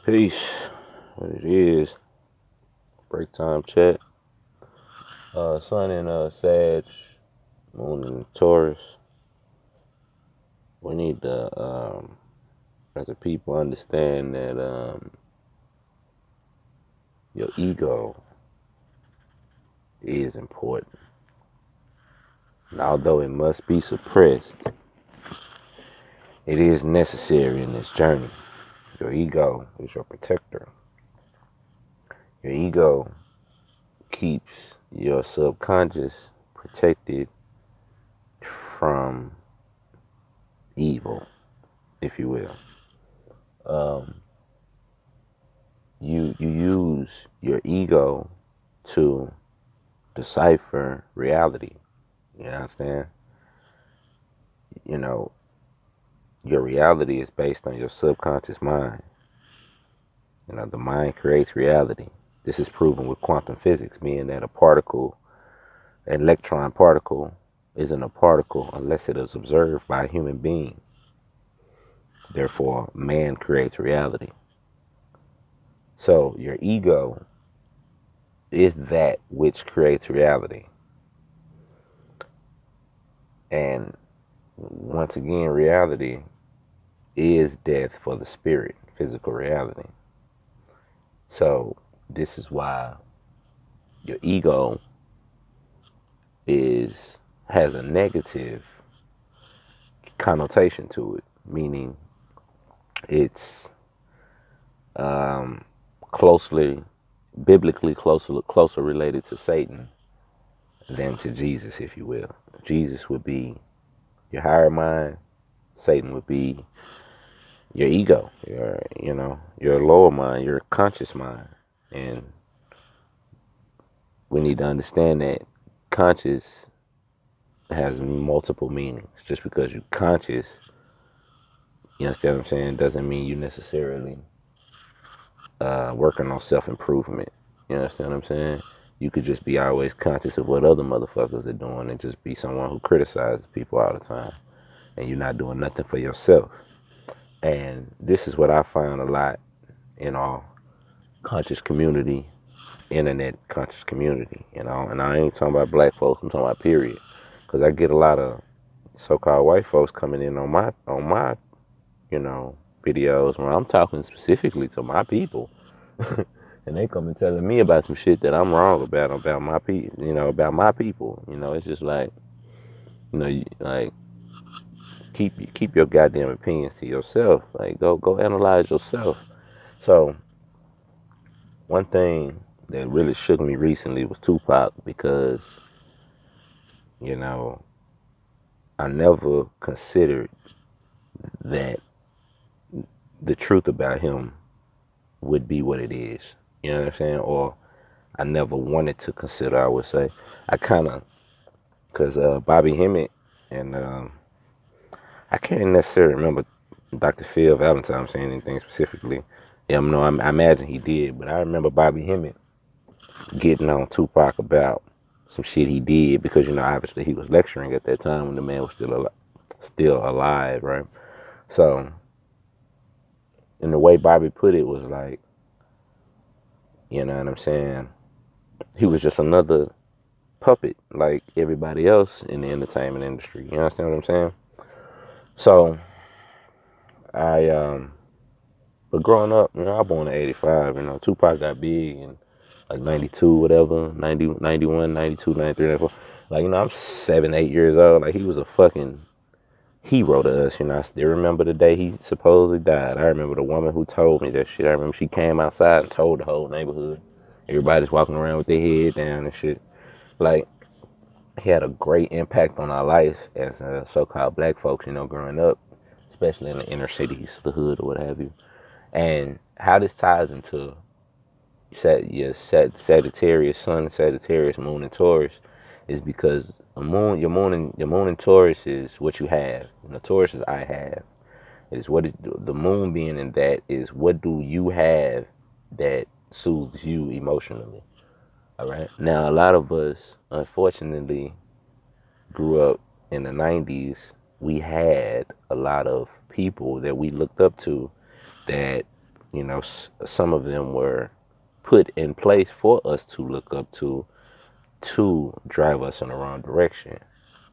Peace. What it is? Break time chat. Sun in Sag, Moon in Taurus. We need to, as a people, understand that your ego is important. And although it must be suppressed, it is necessary in this journey. Your ego is your protector. Your ego keeps your subconscious protected from evil, if you will. You use your ego to decipher reality. You understand? You know, your reality is based on your subconscious mind. You know, the mind creates reality. This is proven with quantum physics, meaning that an electron particle, isn't a particle unless it is observed by a human being. Therefore, man creates reality. So your ego is that which creates reality. And once again, reality is death for the spirit, physical reality. So this is why your ego has a negative connotation to it, meaning it's biblically closer related to Satan than to Jesus, if you will. Jesus would be your higher mind. Satan would be your ego, your lower mind, your conscious mind. And we need to understand that conscious has multiple meanings. Just because you're conscious, you understand what I'm saying, doesn't mean you necessarily working on self-improvement. You understand what I'm saying? You could just be always conscious of what other motherfuckers are doing and just be someone who criticizes people all the time. And you're not doing nothing for yourself. And this is what I find a lot in our conscious community, internet conscious community, and I ain't talking about black folks, I'm talking about period. Because I get a lot of so-called white folks coming in on my videos where I'm talking specifically to my people. And they come and telling me about some shit that I'm wrong about my people, about my people. It's just like, like keep your goddamn opinions to yourself. Like go analyze yourself. So one thing that really shook me recently was Tupac, because I never considered that the truth about him would be what it is. You know what I'm saying? Or I never wanted to consider, I would say. I kind of, because Bobby Hemmett and I can't necessarily remember Dr. Phil Valentine saying anything specifically. Yeah, no, I imagine he did, but I remember Bobby Hemmett getting on Tupac about some shit he did, because obviously he was lecturing at that time when the man was still alive, right? So, and the way Bobby put it was like, you know what I'm saying, he was just another puppet like everybody else in the entertainment industry. You understand what I'm saying? So but growing up, I was born in 85, Tupac got big in like 92, whatever, 90, 91, 92, 93, 94. Like, I'm 7, 8 years old. Like, he was a fucking hero to us, I still remember the day he supposedly died. I remember the woman who told me that shit. I remember she came outside and told the whole neighborhood. Everybody's walking around with their head down and shit. Like, he had a great impact on our life as so-called black folks, growing up, especially in the inner cities, the hood or what have you. And how this ties into Sagittarius, Sun, Sagittarius, Moon, and Taurus, is because your moon in Taurus is what you have. Taurus is I have. It is what the moon being in that is what do you have that soothes you emotionally. All right. Now, a lot of us, unfortunately, grew up in the 90s. We had a lot of people that we looked up to that you know, some of them were put in place for us to look up to drive us in the wrong direction,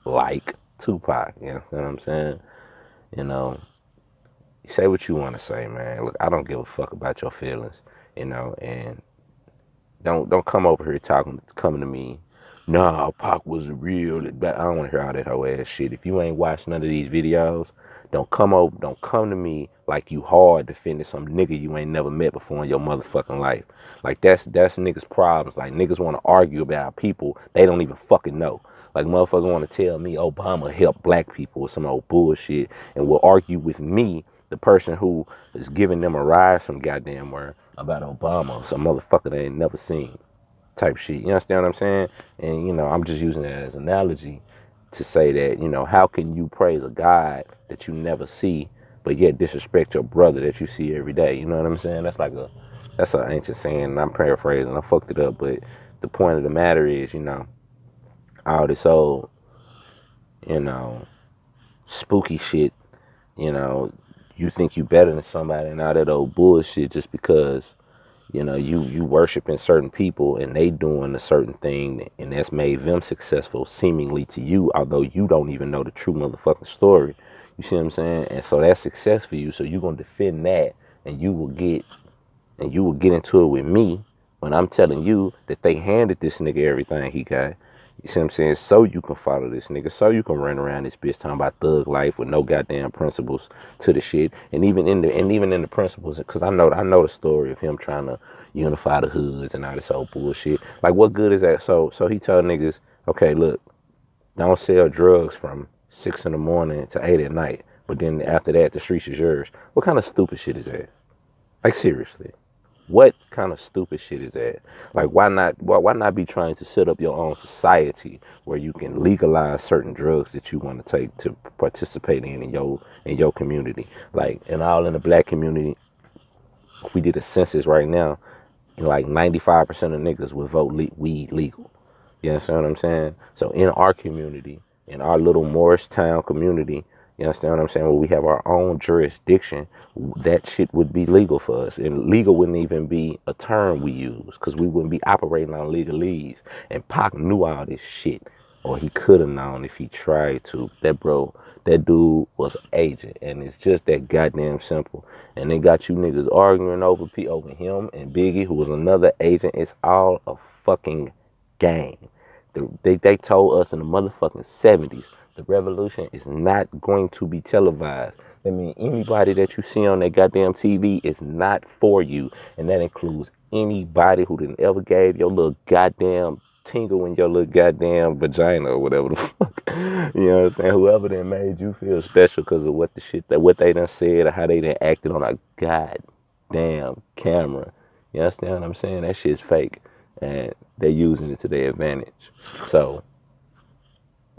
like Tupac. You know what I'm saying? You know, say what you want to say, man. Look, I don't give a fuck about your feelings, you know, and don't come over here coming to me. Nah, Pac was real. I don't want to hear all that whole ass shit. If you ain't watched none of these videos, don't come to me like you hard defending some nigga you ain't never met before in your motherfucking life. Like that's niggas' problems. Like niggas want to argue about people they don't even fucking know. Like motherfuckers want to tell me Obama helped black people or some old bullshit and will argue with me, the person who is giving them a ride some goddamn where about Obama, some motherfucker they ain't never seen type shit. You understand what I'm saying? And, you know, I'm just using that as an analogy to say that, you know, how can you praise a God that you never see, but yet disrespect your brother that you see every day? You know what I'm saying? That's an ancient saying, and I'm paraphrasing. I fucked it up, but the point of the matter is, you know, all this old, you know, spooky shit, you know, you think you better than somebody and all that old bullshit just because, you know, you worshiping certain people and they doing a certain thing and that's made them successful seemingly to you, although you don't even know the true motherfucking story. You see what I'm saying? And so that's success for you. So you're gonna defend that and you will get into it with me when I'm telling you that they handed this nigga everything he got. You see what I'm saying? So you can follow this nigga. So you can run around this bitch talking about thug life with no goddamn principles to the shit. And even in the principles, because I know the story of him trying to unify the hoods and all this old bullshit. Like what good is that? So he told niggas, okay, look, don't sell drugs from 6 in the morning to 8 at night. But then after that, the streets is yours. What kind of stupid shit is that? Like seriously. What kind of stupid shit is that? Like, why not be trying to set up your own society where you can legalize certain drugs that you want to take to participate in your community? Like, and all in the black community, if we did a census right now, like 95% of niggas would vote weed legal. You understand what I'm saying? So in our community, in our little Morristown community, you understand what I'm saying? Where we have our own jurisdiction, that shit would be legal for us. And legal wouldn't even be a term we use because we wouldn't be operating on legalese. And Pac knew all this shit, or he could have known if he tried to. That dude was an agent, and it's just that goddamn simple. And they got you niggas arguing over him and Biggie, who was another agent. It's all a fucking game. They told us in the motherfucking 70s the revolution is not going to be televised. I mean, anybody that you see on that goddamn TV is not for you. And that includes anybody who didn't ever gave your little goddamn tingle in your little goddamn vagina or whatever the fuck. You know what I'm saying? Whoever that made you feel special because of what they done said or how they done acted on a goddamn camera. You understand what I'm saying? That shit's fake. And they're using it to their advantage. So,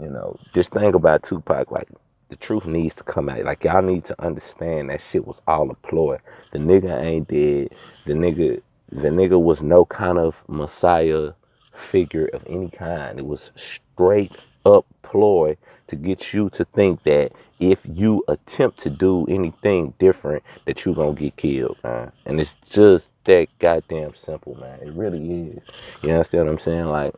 you know, just think about Tupac. Like, the truth needs to come out. Like, y'all need to understand that shit was all a ploy. The nigga ain't dead. The nigga was no kind of messiah figure of any kind. It was straight up ploy to get you to think that if you attempt to do anything different, that you're gonna get killed, man. And it's just that goddamn simple, man. It really is. You understand what I'm saying? Like,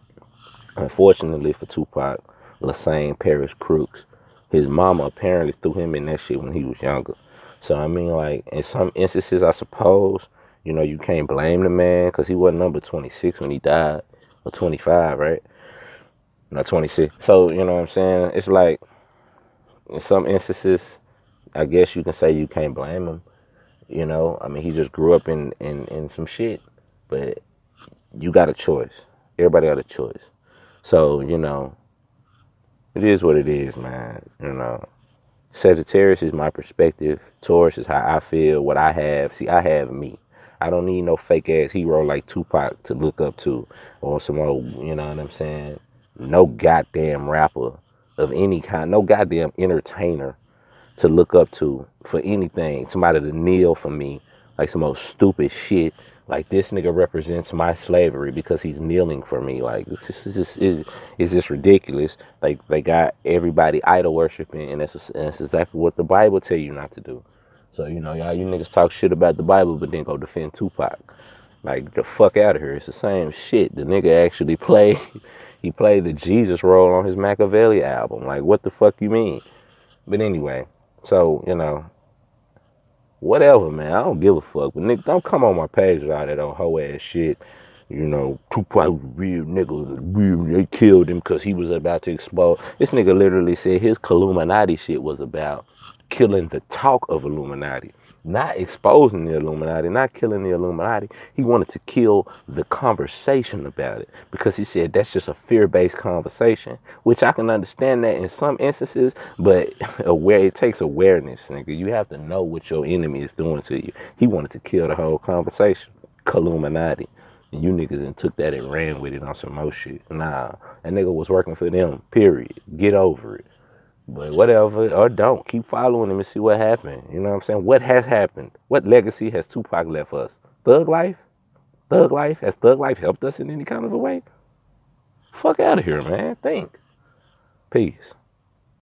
unfortunately for Tupac, Lassane Paris Crooks, his mama apparently threw him in that shit when he was younger. So, I mean, like, in some instances, I suppose, you know, you can't blame the man because he wasn't number 26 when he died, or 25, right? Not 26. So, you know what I'm saying? It's like, in some instances, I guess you can say you can't blame him. You know, I mean, he just grew up in some shit. But you got a choice. Everybody got a choice. So, you know, it is what it is, man. You know, Sagittarius is my perspective. Taurus is how I feel, what I have. See, I have me. I don't need no fake ass hero like Tupac to look up to or some old, you know what I'm saying? No goddamn rapper of any kind, no goddamn entertainer to look up to for anything. Somebody to kneel for me, like some old stupid shit. Like, this nigga represents my slavery because he's kneeling for me. Like, it's just ridiculous. Like, they got everybody idol worshiping, and that's exactly what the Bible tell you not to do. So, you know, y'all, you niggas talk shit about the Bible, but then go defend Tupac. Like, the fuck out of here. It's the same shit. The nigga actually played, he played the Jesus role on his Machiavelli album. Like, what the fuck you mean? But anyway, so, you know, whatever, man. I don't give a fuck. But niggas, don't come on my page with all that old hoe ass shit. You know, Tupac was a real nigga. They killed him because he was about to explode. This nigga literally said his Illuminati shit was about killing the talk of Illuminati. Not exposing the Illuminati, not killing the Illuminati. He wanted to kill the conversation about it because he said that's just a fear-based conversation, which I can understand that in some instances, but it takes awareness, nigga. You have to know what your enemy is doing to you. He wanted to kill the whole conversation. Illuminati. And you niggas and took that and ran with it on some more shit. Nah, that nigga was working for them, period. Get over it. But whatever, or don't. Keep following him and see what happened. You know what I'm saying? What has happened? What legacy has Tupac left us? Thug life? Thug life? Has thug life helped us in any kind of a way? Fuck out of here, man. Think. Peace.